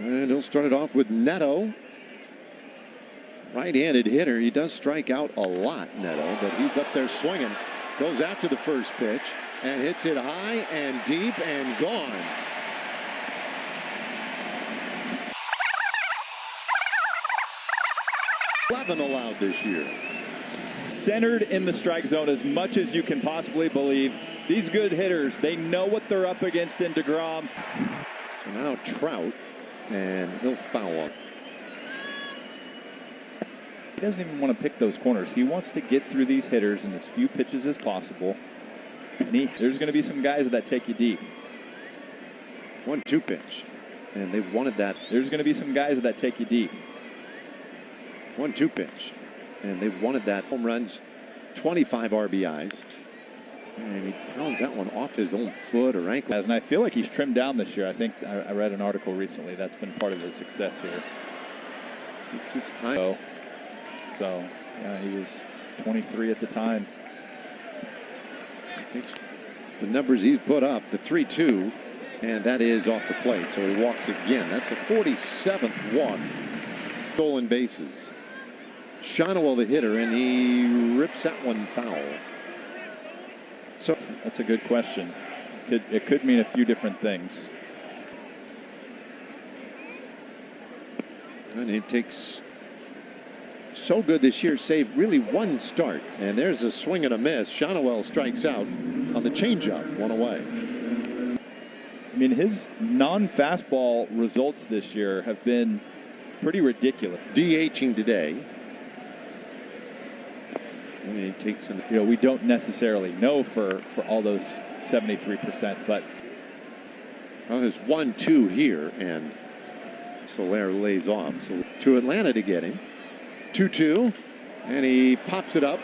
And he'll start it off with Neto. Right-handed hitter. He does strike out a lot, Neto, but he's up there swinging. Goes after the first pitch and hits it high and deep and gone. Allowed this year. Centered in the strike zone as much as you can possibly believe. These good hitters, they know what they're up against in deGrom. So now Trout, and he'll foul up. He doesn't even want to pick those corners. He wants to get through these hitters in as few pitches as possible. And there's going to be some guys that take you deep. 1-2 pitch, and they wanted that. There's going to be some guys that take you deep. 1-2 pitch, and they wanted that. Home runs, 25 RBIs, and he pounds that one off his own foot or ankle. And I feel like he's trimmed down this year. I think I read an article recently that's been part of his success here. It's just high. So yeah, he was 23 at the time. He takes the numbers he's put up, the 3-2, and that is off the plate. So he walks again. That's the 47th walk. Stolen bases. Shonowell the hitter, and he rips that one foul. So that's a good question. It could mean a few different things. And it takes so good this year, saved really one start. And there's a swing and a miss. Shonowell strikes out on the changeup, one away. I mean, his non-fastball results this year have been pretty ridiculous. DHing today. And he takes in. You know, we don't necessarily know for all those 73%, but well, there's 1-2 here, and Soler lays off. So to Atlanta to get him. 2-2, and he pops it up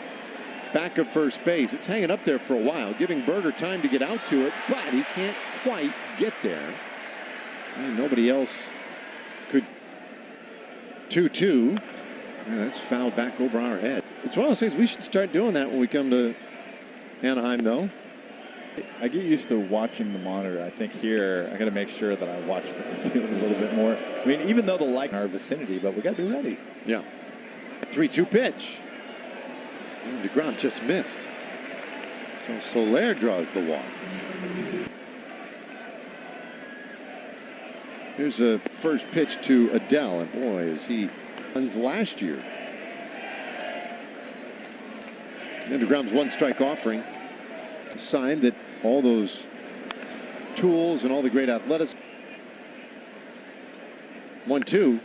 back of first base. It's hanging up there for a while, giving Berger time to get out to it, but he can't quite get there. And nobody else could. 2-2. Yeah, that's fouled back over our head. It's one of those things we should start doing that when we come to Anaheim, though. I get used to watching the monitor. I think here I got to make sure that I watch the field a little bit more. I mean, even though the light in our vicinity, but we got to be ready. Yeah. 3-2 pitch. And deGrom just missed. So Soler draws the walk. Here's a first pitch to Adele, and boy, is he runs last year. And deGrom's one strike offering, a sign that all those tools and all the great athletics. 1-2,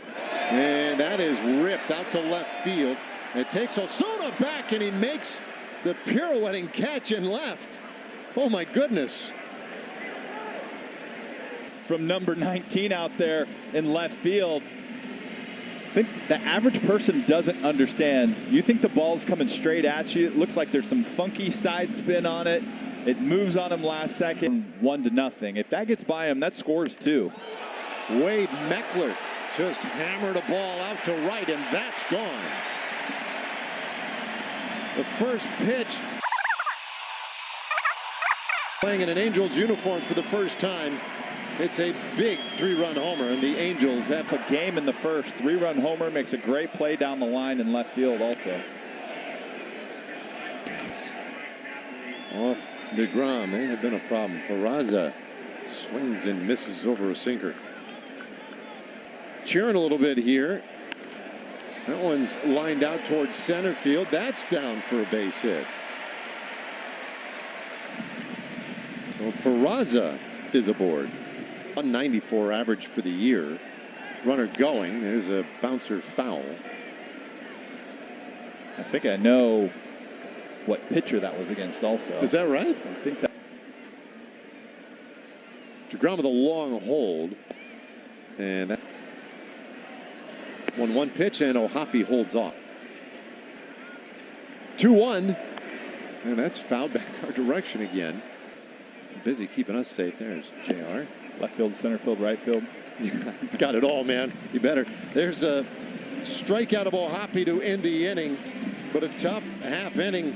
and that is ripped out to left field. It takes Osuna back, and he makes the pirouetting catch in left. Oh my goodness. From number 19 out there in left field. I think the average person doesn't understand. You think the ball's coming straight at you. It looks like there's some funky side spin on it. It moves on him last second, 1-0. If that gets by him, that scores too. Wade Meckler just hammered a ball out to right, and that's gone. The first pitch. Playing in an Angels uniform for the first time. It's a big 3-run homer, and the Angels have a game in the first. 3-run homer makes a great play down the line in left field also. Off deGrom, they have been a problem. Peraza swings and misses over a sinker. Cheering a little bit here. That one's lined out towards center field. That's down for a base hit. So Peraza is aboard. 194 average for the year. Runner going. There's a bouncer foul. I think I know what pitcher that was against also. Is that right? I think that. deGrom with a long hold. And that 1-1 pitch, and O'Hoppe holds off. 2-1. And that's fouled back our direction again. Busy keeping us safe. There's JR. Left field, center field, right field. He's got it all, man. You better. There's a strikeout of O'Hoppe to end the inning, but a tough half inning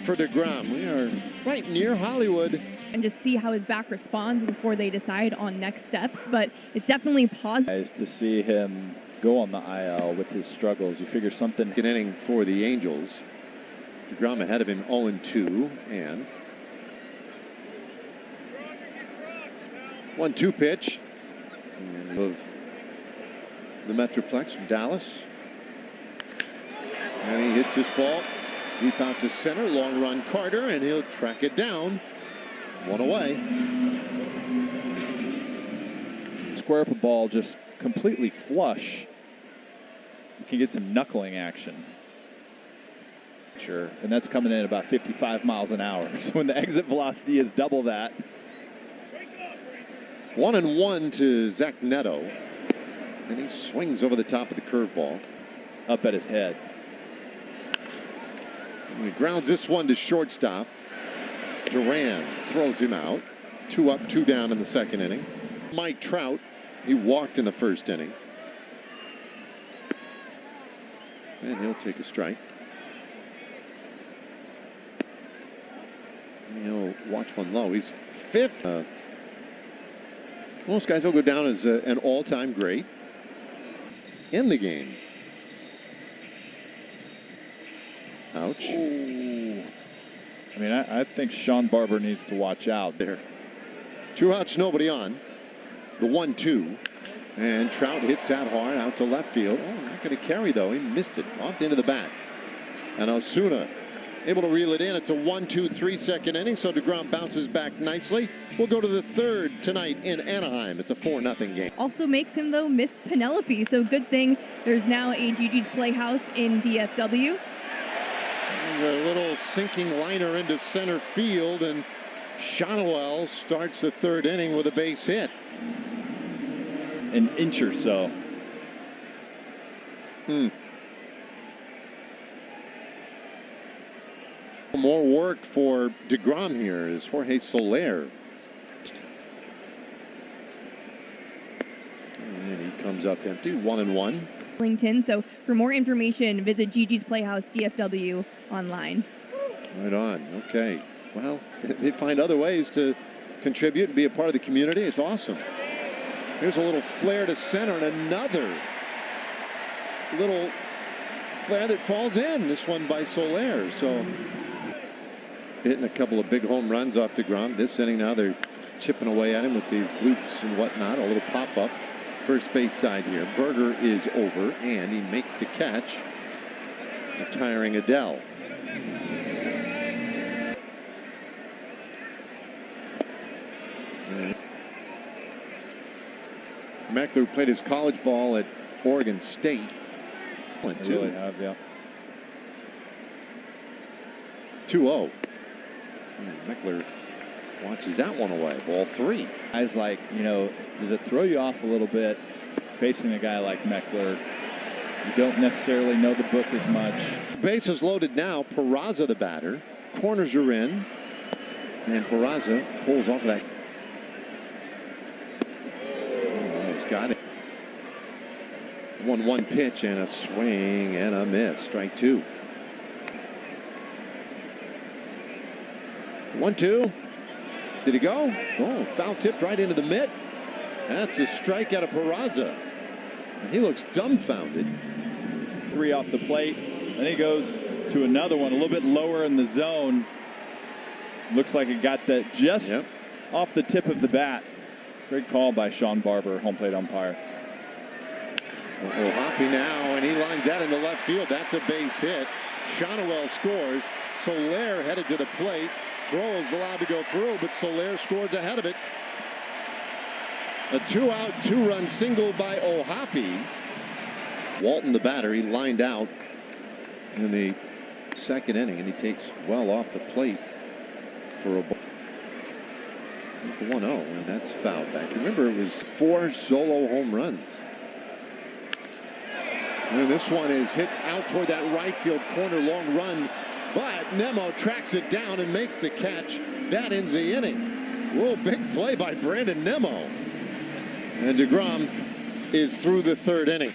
for deGrom. We are right near Hollywood. and just see how his back responds before they decide on next steps. But it's definitely positive to see him go on the IL with his struggles. You figure something. An inning for the Angels. DeGrom ahead of him 0-2, and 1-2 pitch. And of the Metroplex from Dallas. And he hits this ball deep out to center. Long run Carter, and he'll track it down. One away. Square up a ball just completely flush. You can get some knuckling action. Sure, and that's coming in about 55 miles an hour. So when the exit velocity is double that. 1-1 to Zach Neto. And he swings over the top of the curveball. Up at his head. And he grounds this one to shortstop. Duran throws him out. 2 up, 2 down in the second inning. Mike Trout, he walked in the first inning. And he'll take a strike. And he'll watch one low. He's 5th. Most guys will go down as an all-time great in the game. Ouch. Ooh. I mean, I think Sean Barber needs to watch out there. 2 outs, nobody on. The 1-2. And Trout hits that hard out to left field. Oh, not going to carry, though. He missed it off the end of the bat. And Osuna able to reel it in. It's a 1-2-3 second inning, so DeGrom bounces back nicely. We'll go to the third tonight in Anaheim. It's a 4-0 game. also makes him, though, miss Penelope. So good thing there's now a Gigi's Playhouse in DFW. A little sinking liner into center field, and Shotwell starts the third inning with a base hit. An inch or so. More work for DeGrom here is Jorge Soler. And he comes up empty, 1-1. LinkedIn. So for more information, visit Gigi's Playhouse DFW online. Right on. Okay. Well, they find other ways to contribute and be a part of the community. It's awesome. Here's a little flare to center and another little flare that falls in. This one by Soler. So hitting a couple of big home runs off DeGrom. This inning now they're chipping away at him with these bloops and whatnot. A little pop-up. First base side here. Berger is over, and he makes the catch, retiring Adele. Meckler played his college ball at Oregon State. Went They really have, yeah. 2-0. Meckler watches that one away. Ball 3. Guys like, does it throw you off a little bit facing a guy like Meckler? You don't necessarily know the book as much. Bases loaded now. Peraza the batter. Corners are in. And Peraza pulls off of that. Almost got it. 1-1 pitch and a swing and a miss. Strike 2. 1-2. Did he go? Oh, foul tipped right into the mitt. That's a strike out of Peraza. And he looks dumbfounded. 3 off the plate. Then he goes to another one a little bit lower in the zone. Looks like it got that just off the tip of the bat. Great call by Sean Barber, home plate umpire. Oh, Hoppy now, and he lines that into left field. That's a base hit. Shotwell scores. Soler headed to the plate. Throw is allowed to go through, but Soler scores ahead of it. A 2-out, 2-run single by O'Hoppy. Walton, the batter, he lined out in the second inning, and he takes well off the plate for a ball. The 1-0, and that's fouled back. Remember, it was 4 solo home runs. And this one is hit out toward that right field corner, long run. But Nemo tracks it down and makes the catch. That ends the inning. Real big play by Brandon Nemo. And DeGrom is through the third inning.